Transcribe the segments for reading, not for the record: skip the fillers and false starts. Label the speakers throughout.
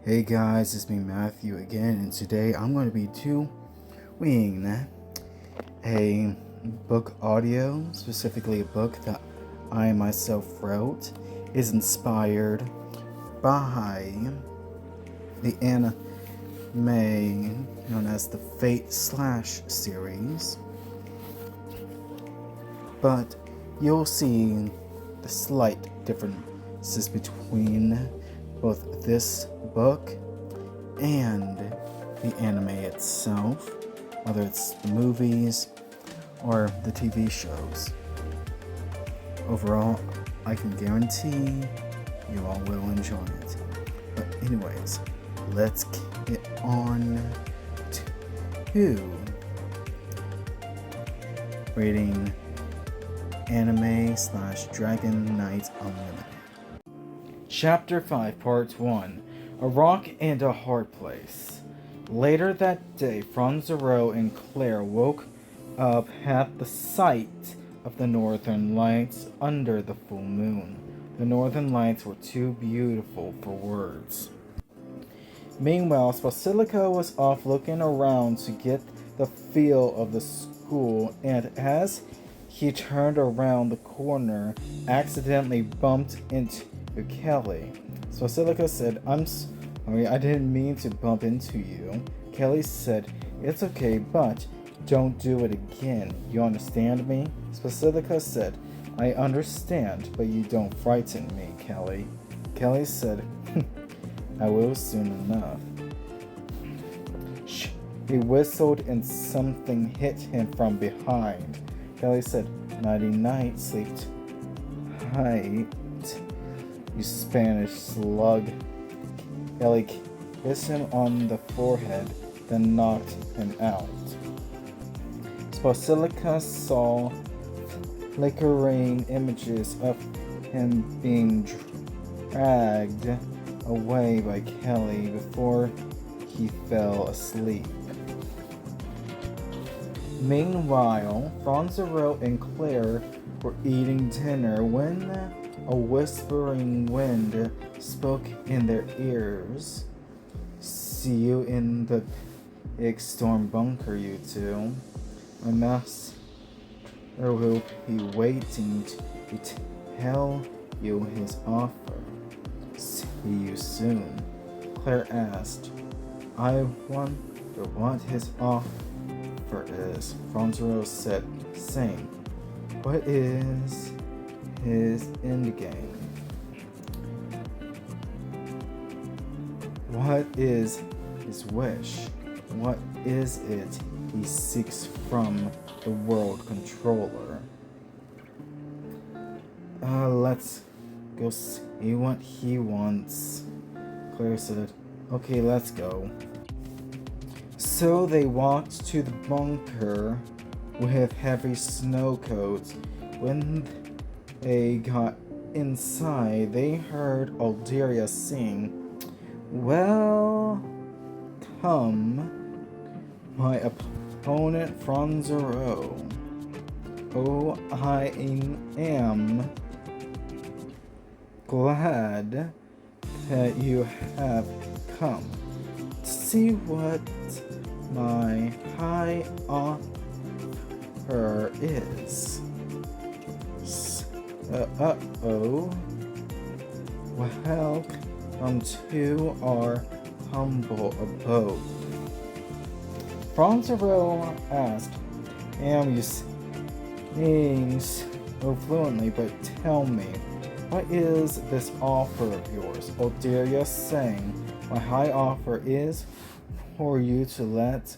Speaker 1: Hey guys, it's me Matthew again, and today I'm going to be doing a book audio, specifically a book that I myself wrote. Is inspired by the anime known as the Fate/Slash series, but you'll see the slight differences between both this book and the anime itself, whether it's the movies or the TV shows. Overall, I can guarantee you all will enjoy it. But anyways, let's get on to reading Anime/Dragon Knight Unlimited. Chapter 5, Part 1. A Rock and a Hard Place. Later that day, Franzero and Claire woke up at the sight of the northern lights under the full moon. The northern lights were too beautiful for words. Meanwhile, Basilica was off looking around to get the feel of the school, and as he turned around the corner, accidentally bumped into Kelly. Basilica said, "I'm sorry, I didn't mean to bump into you." Kelly said, "It's okay, but don't do it again. You understand me?" Basilica said, "I understand, but you don't frighten me, Kelly." Kelly said, "I will soon enough." Shh. He whistled and something hit him from behind. Kelly said, "Nighty-night, sleep tight, you Spanish slug." Kelly kissed him on the forehead, then knocked him out. Basilica saw flickering images of him being dragged away by Kelly before he fell asleep. Meanwhile, Franzero and Claire were eating dinner when a whispering wind spoke in their ears. "See you in the big storm bunker, you two. My master will be waiting to tell you his offer. See you soon." Claire asked, "I wonder what his offer is." Franzero said, "Same. What is his endgame? What is his wish? What is it he seeks from the world controller?" Let's go see what he wants." Claire said, "Okay, let's go." So they walked to the bunker with heavy snow coats. When they got inside, they heard Alderia sing, "Welcome, my opponent Franzero. Oh, I am glad that you have come to see what my high offer is." Welcome to our humble abode. Franzero asked, "Am you saying so fluently, but tell me, what is this offer of yours?" Alderia sang, "My high offer is for you to let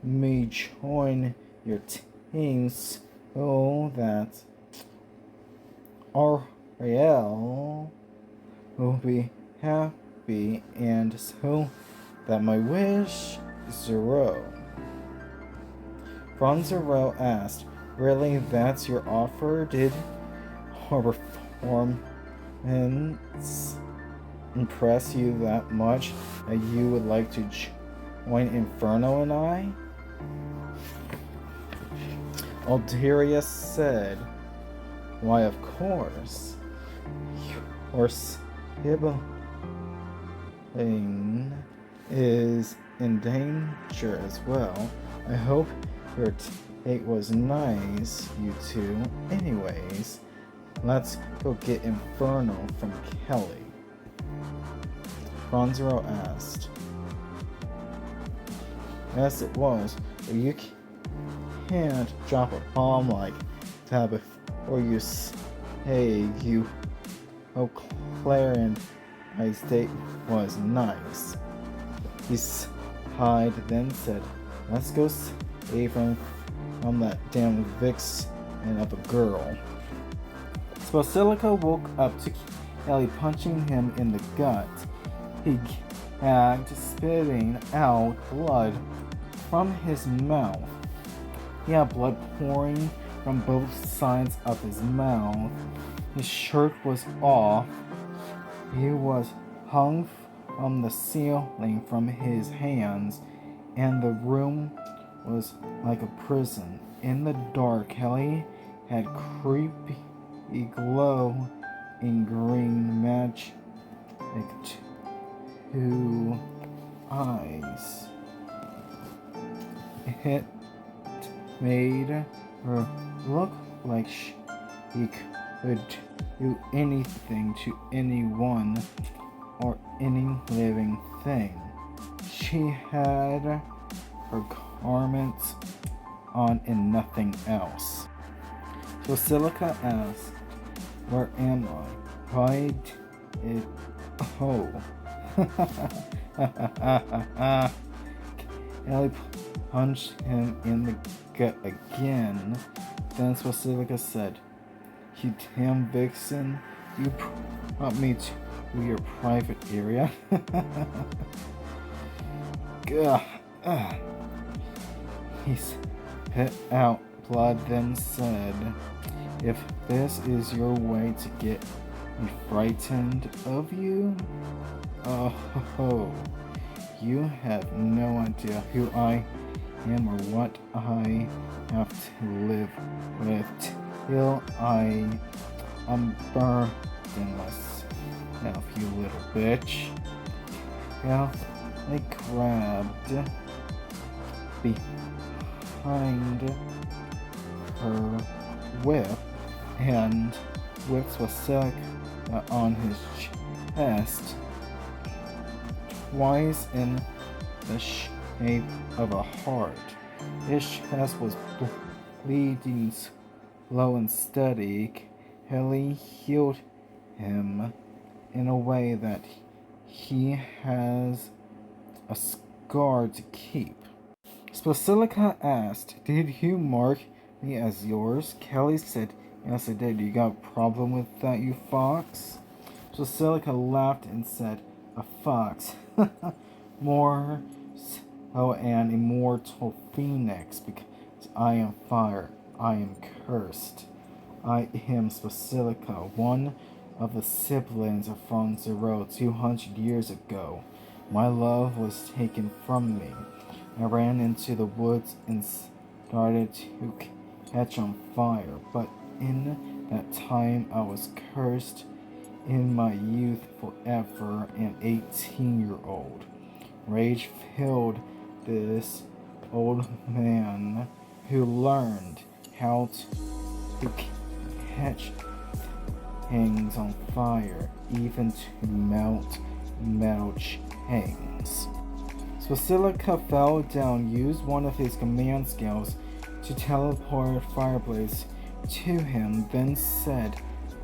Speaker 1: me join your team so that Ariel will be happy, and so that my wish is zero." Franzero asked, "Really, that's your offer? Did our performance impress you that much that you would like to join Inferno and I?" Alderia said, "Why, of course. Your is in danger as well. I hope your date was nice, you two. Anyways, let's go get Inferno from Kelly. Franzero asked. Yes, it was, but you can't drop a bomb like that before you say you hope Claire and I's date was nice. He sighed, then said, let's go save him from that damn vixen of a girl. Basilica woke up to Kelly punching him in the gut. He gagged, spitting out blood from his mouth. He had blood pouring from both sides of his mouth. His shirt was off. He was hung from the ceiling from his hands, and the room was like a prison. In the dark, Kelly had creepy glow in green magic 2 eyes. It made her look like she could do anything to anyone or any living thing. She had her garments on and nothing else. Basilica asked, where am I? Why did Ellie punched him in the gut again. Then Basilica said, you damn vixen, you brought me to your private area. He spit out blood, then said, if this is your way to get me frightened of you, oh, you have no idea who I am or what I have to live with till I unburden myself, you little bitch. Yeah, I grabbed behind her whip and whipped Basilica on his chest twice in the shape of a heart. His chest was bleeding slow and steady. Kelly healed him in a way that he has a scar to keep. Basilica asked, did you mark me as yours? Kelly said, yes I did. You got a problem with that, you fox? Basilica laughed and said, a fox? More so an immortal phoenix, because I am fire, I am cursed. I am Basilica, one of the siblings of Franzero 200 years ago. My love was taken from me. I ran into the woods and started to catch on fire, but in that time I was cursed in my youth forever, an 18-year-old. Rage filled this old man who learned how to catch things on fire, even to melt metal chains. Basilica fell down, used one of his command skills to teleport Fireblaze to him, then said,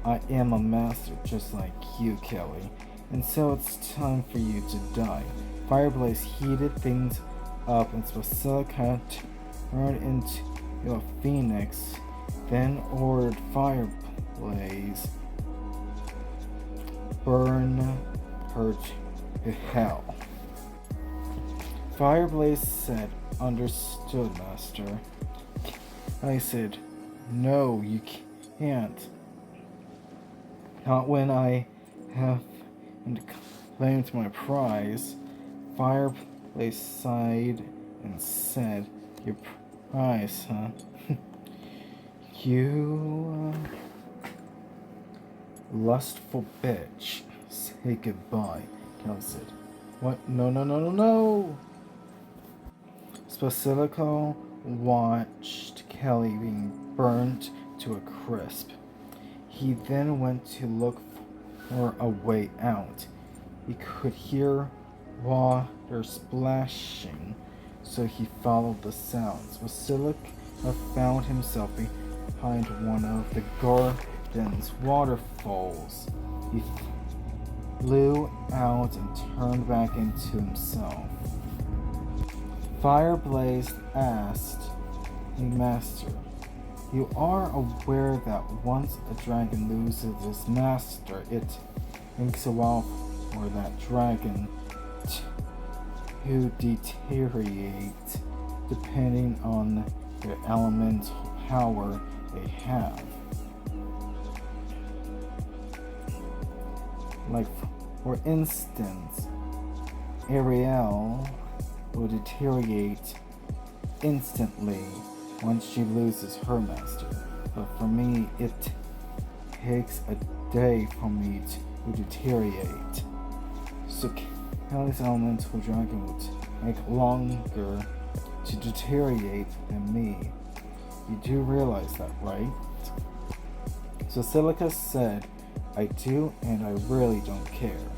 Speaker 1: I am a master just like you, Kelly, and so it's time for you to die. Fireblaze heated things up and Basilica turned into a phoenix, then ordered Fireblaze burn her to hell. Fireblaze said, understood, master. I said, no, you can't. Not when I have claimed my prize. Fireblaze sighed and said, your prize, huh? You lustful bitch. Say goodbye, Kelly said. What? No, no, no, no, no! Basilico watched Kelly being burnt to a crisp. He then went to look for a way out. He could hear water splashing, so he followed the sounds. Basilico found himself behind one of the garden's waterfalls. He flew out and turned back into himself. Fireblazed asked the master, "You are aware that once a dragon loses its master, it takes a while for that dragon to deteriorate depending on the elemental power they have. Like, for instance, Ariel will deteriorate instantly once she loses her master. But for me, it takes a day for me to deteriorate. So Kelly's elemental dragon will take longer to deteriorate than me. You do realize that, right?" So Silica said, "I do, and I really don't care."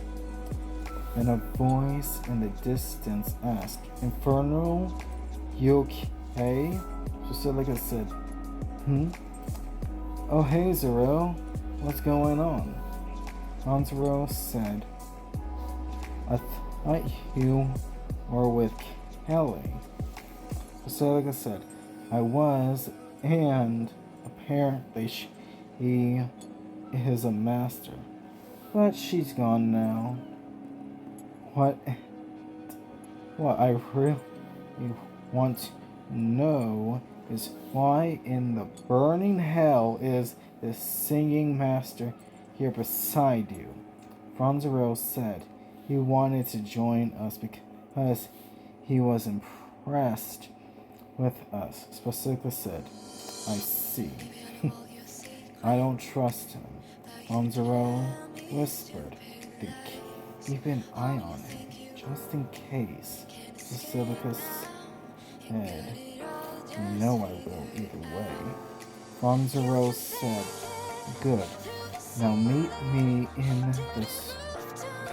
Speaker 1: And a voice in the distance asked, "Infernal, you okay?" So Silica said, "Oh, hey, Zero, what's going on?" Zero said, "I thought you were with Kelly." So Silica said, "I was, and apparently she is a master, but she's gone now." What I really want to know is why in the burning hell is this singing master here beside you?" Franzarel said he wanted to join us because he was impressed with us. Specifically said, "I see." "I don't trust him," Franzarel whispered. "Keep an eye on him, just in case." Basilicus said, "You know I will either way." Franzarel said, "Good. Now meet me in the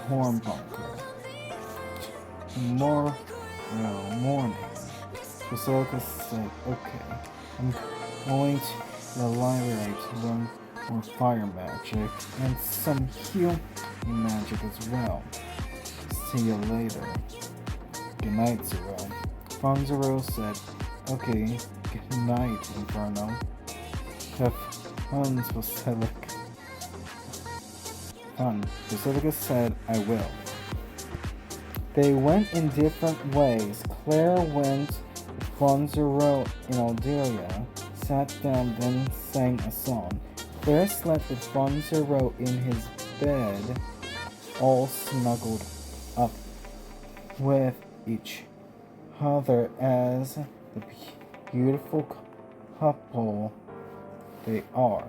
Speaker 1: storm bunker tomorrow morning." Basilicus said, "Okay. I'm going to the library to learn more fire magic and some healing magic as well. See you later." "Good night, Zero." Franzarel said, "Okay, good night, Inferno. Have fun, Basilica." Basilica said, "I will." They went in different ways. Claire went to Franzarel in Alderia, sat down, then sang a song. Claire slept with Franzarel in his bed, all snuggled up with each other as the beautiful couple they are.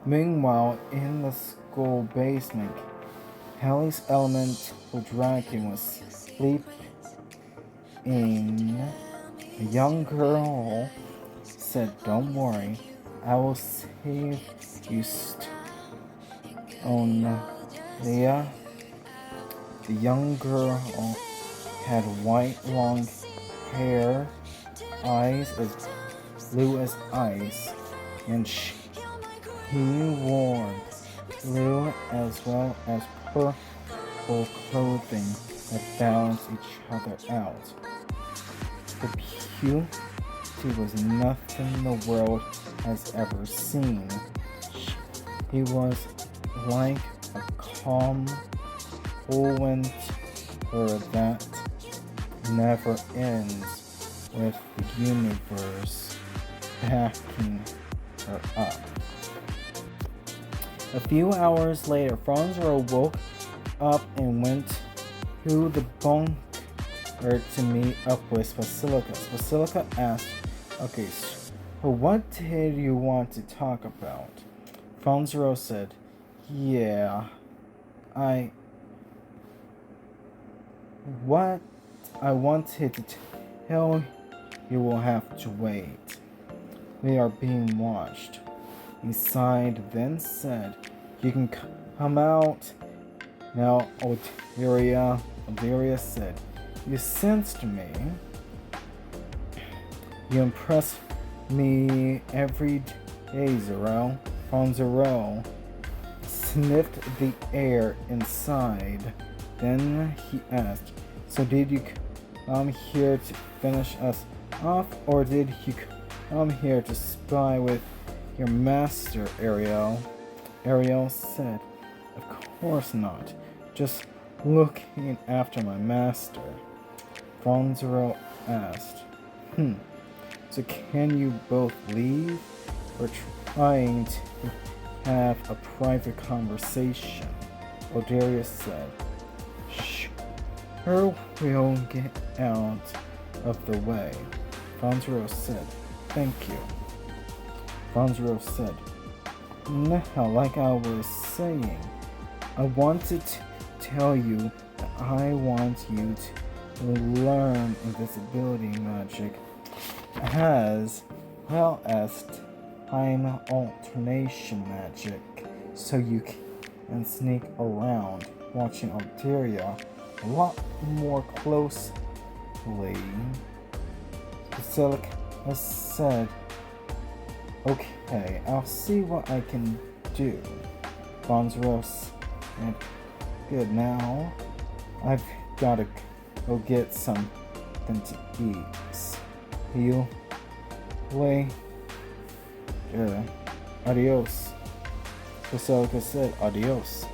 Speaker 1: Meanwhile, in the school basement, Kelly's elemental dragon was sleeping. A young girl said, "Don't worry, I will save you, Leah." The young girl had white long hair, eyes as blue as ice, and she wore blue as well as purple clothing that balanced each other out. The beauty was nothing the world has ever seen. He was like a calm fluent that never ends, with the universe backing her up. A few hours later, Franzarel woke up and went to the bunker to meet up with Basilica. Basilica asked, "Okay, so what did you want to talk about?" Franzarel said, "Yeah, I what I wanted to tell you will have to wait. We are being watched. He sighed, then said, You can come out. Now, Oderia said, You sensed me. You impress me every day, Zero. From Zero sniffed the air inside. Then he asked, So did you come here to finish us off, or did you come here to spy with your master, Ariel? Ariel said, Of course not. Just looking after my master. Franzero asked, So can you both leave? We're trying to have a private conversation. Oderia said, Sure, we'll get out of the way. Franzero said, Thank you. Franzero said, Now, like I was saying, I wanted to tell you that I want you to learn invisibility magic as well as time alternation magic, so you can sneak around, watching Altaria a lot more closely. Basilica said, Okay, I'll see what I can do. Bonzros said, Good, now I've gotta go get something to eat. He'll play. Adios. Basilica said, Adios.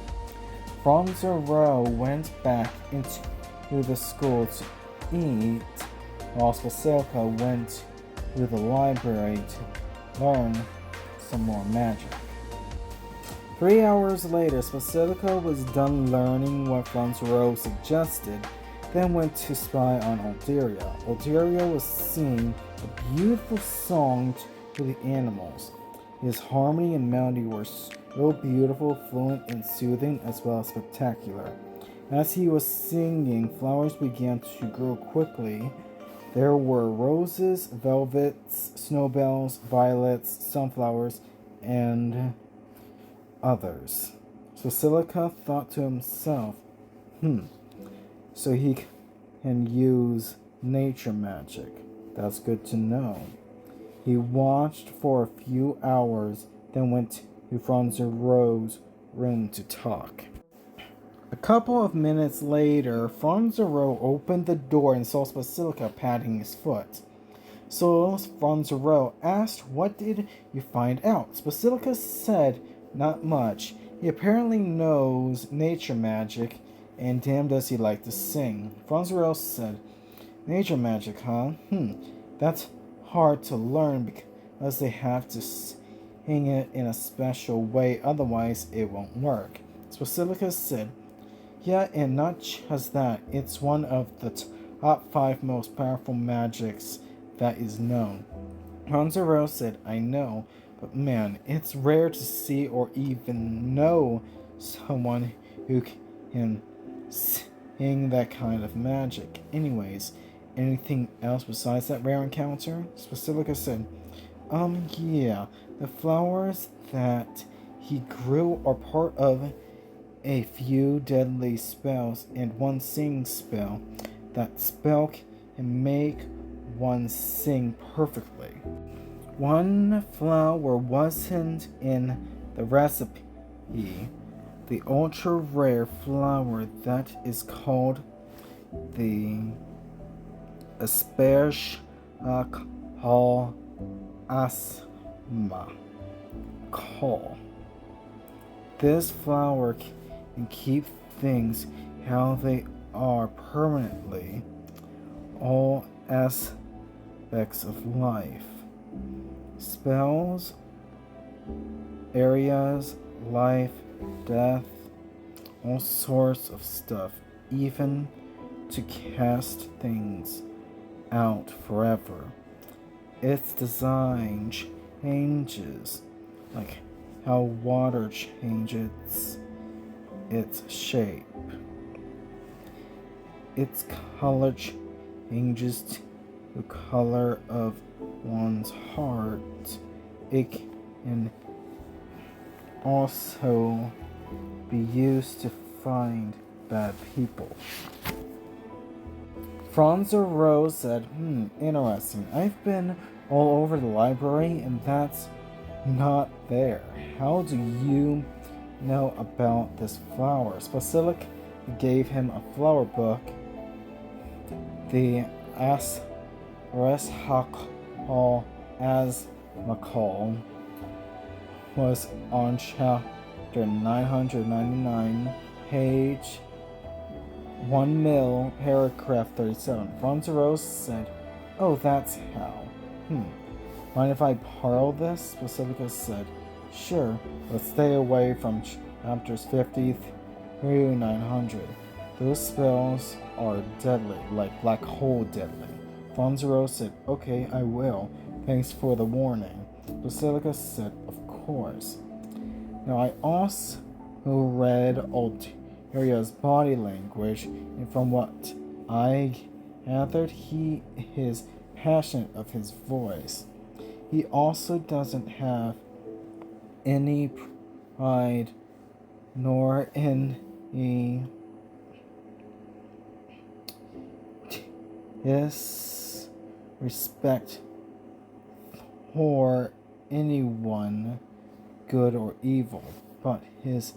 Speaker 1: Franzero went back into the school to eat, while Basilica went to the library to learn some more magic. 3 hours later, Basilica was done learning what Franzero suggested, then went to spy on Alderia. Alderia was singing a beautiful song to the animals. His harmony and melody were so beautiful, fluent, and soothing, as well as spectacular. As he was singing, flowers began to grow quickly. There were roses, velvets, snowbells, violets, sunflowers, and others. So Basilica thought to himself, so he can use nature magic. That's good to know. He watched for a few hours, then went to Franzero's room to talk. A couple of minutes later, Franzero opened the door and saw Basilica patting his foot. So Franzero asked, What did you find out? Basilica said, Not much. He apparently knows nature magic, and damn does he like to sing. Franzero said, Nature magic, huh? That's hard to learn because they have to sing it in a special way, otherwise it won't work. Basilica said, Yeah, and not just that, it's one of the top 5 most powerful magics that is known. Franzero said, I know, but man, it's rare to see or even know someone who can sing that kind of magic. Anyways, anything else besides that rare encounter? Basilica said, yeah, the flowers that he grew are part of a few deadly spells and one singing spell. That spell can make one sing perfectly. One flower wasn't in the recipe. The ultra rare flower that is called the S.X.S. Call. This flower can keep things how they are permanently, all aspects of life. Spells, areas, life, death, all sorts of stuff, even to cast things out forever. Its design changes, like how water changes its shape. its color changes to the color of one's heart. It can also be used to find bad people. Franzo Rose said, interesting. I've been all over the library and that's not there. How do you know about this flower? Basilic gave him a flower book. The S.S. as McCall was on chapter 999, page 1 mil, paragraph 37. Franzo Rose said, oh, that's how. Mind if I borrow this? Pacifica said, sure, but stay away from chapters 50 through 900. Those spells are deadly, like black hole deadly. Franzo Rose said, okay, I will. Thanks for the warning. Basilica said, of course. Now I also read Alderia's body language, and from what I gathered, he is passionate of his voice. He also doesn't have any pride nor any disrespect for anyone, good or evil, but his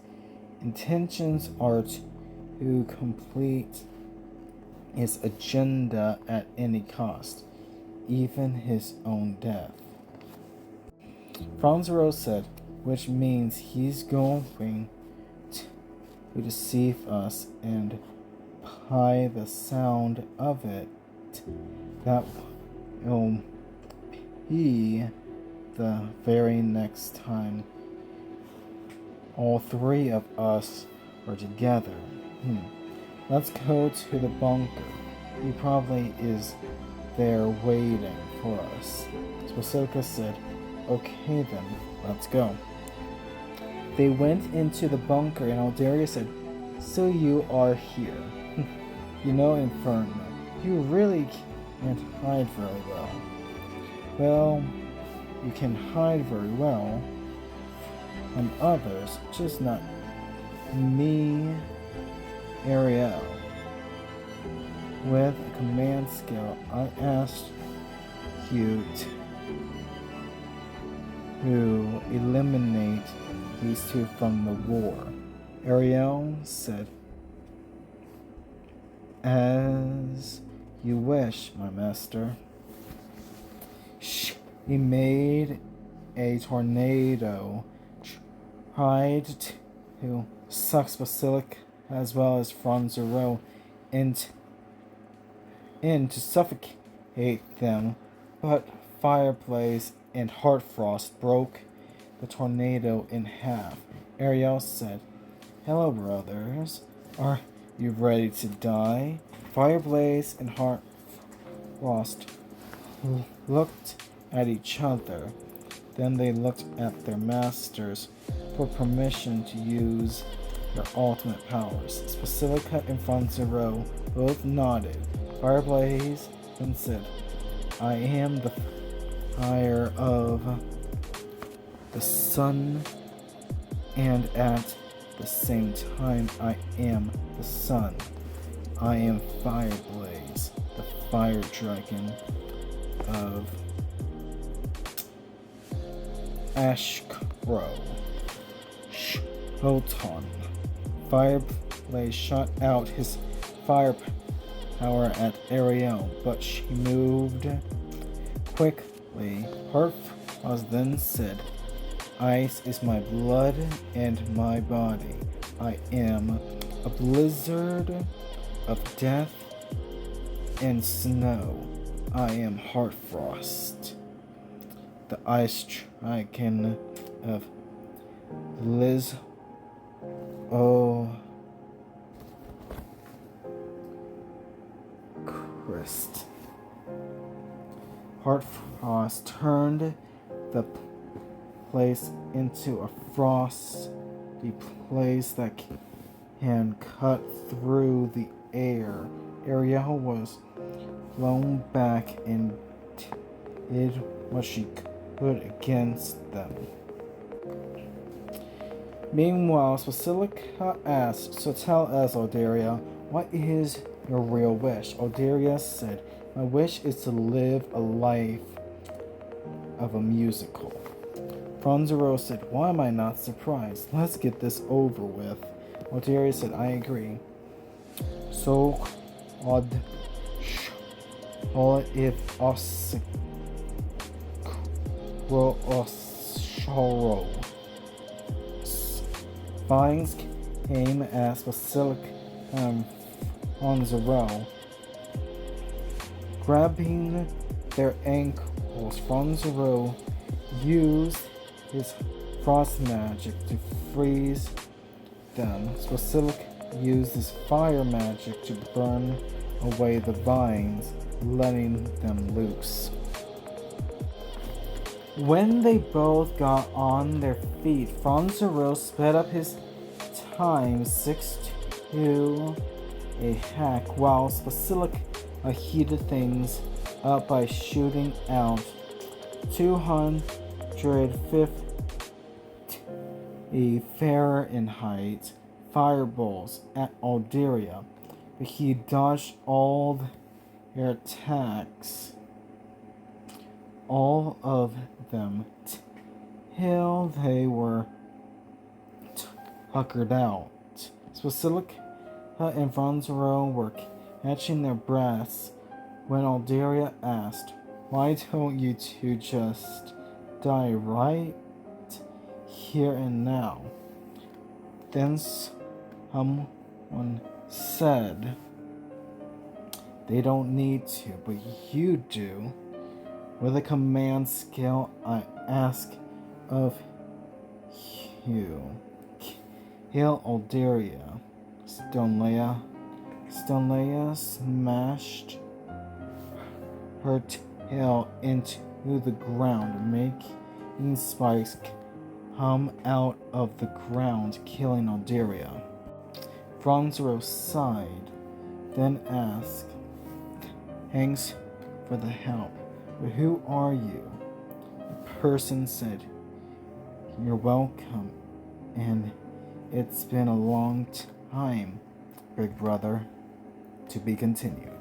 Speaker 1: intentions are to complete his agenda at any cost, even his own death. Franzo Rose said, which means he's going to deceive us, and by the sound of it, that will be the very next time all three of us are together. Let's go to the bunker. He probably is there waiting for us. Basilica said, okay then, let's go. They went into the bunker and Alderia said, so you are here. You know, Inferno, you really can't hide very well. Well, you can hide very well from others, just not me, Ariel. With a command skill, I asked you to eliminate these two from the war. Ariel said, as you wish, my master. He made a tornado, tried to suck Basilic as well as Franzo Rose in to suffocate them, but Fireplace and Heartfrost broke the tornado in half. Ariel said, hello, brothers. Are you ready to die? Fireblaze and Heartfrost looked at each other. Then they looked at their masters for permission to use their ultimate powers. Basilica and Franzo Rose both nodded. Fireblaze then said, I am the fire of the sun, and at the same time I am the sun. I am Fireblaze, the fire dragon of Ashkro. Shoton. Fireblaze shot out his fire power at Ariel, but she moved quickly. Heartfrost then said, ice is my blood and my body. I am a blizzard of death and snow. I am Heartfrost, the ice dragon of Liz. Oh, Christ. Heartfrost turned the place into a frosty place that can cut through the air Ariel was flown back and did what she could against them. Meanwhile, Basilica asked, "So tell us, Aldaria, what is your real wish?" Aldaria said, "My wish is to live a life of a musical." Franzaro said, "Why am I not surprised? Let's get this over with." Aldaria said, "I agree." So, if Osoro Vines came as Basilica on Zero, grabbing their ankles. Franzaro used his frost magic to freeze them. Basilica used his fire magic to burn away the vines, letting them loose. When they both got on their feet, Franzaro sped up his time 6 to a hack, while Basilica heated things up by shooting out 250 Fahrenheit fireballs at Aldaria, but he dodged all their attacks, all of them, till they were tuckered out. Basilica and Franzaro were catching their breaths when Aldaria asked, "Why don't you two just die right here and now?" Then someone said, "They don't need to, but you do. With a command skill, I ask of you. Kill Aldaria." Stoneleia smashed her tail into the ground, making spikes come out of the ground, killing Aldaria. Franzaro sighed, then asked, "Thanks for the help, but who are you?" The person said, "You're welcome, and it's been a long time, big brother." To be continued.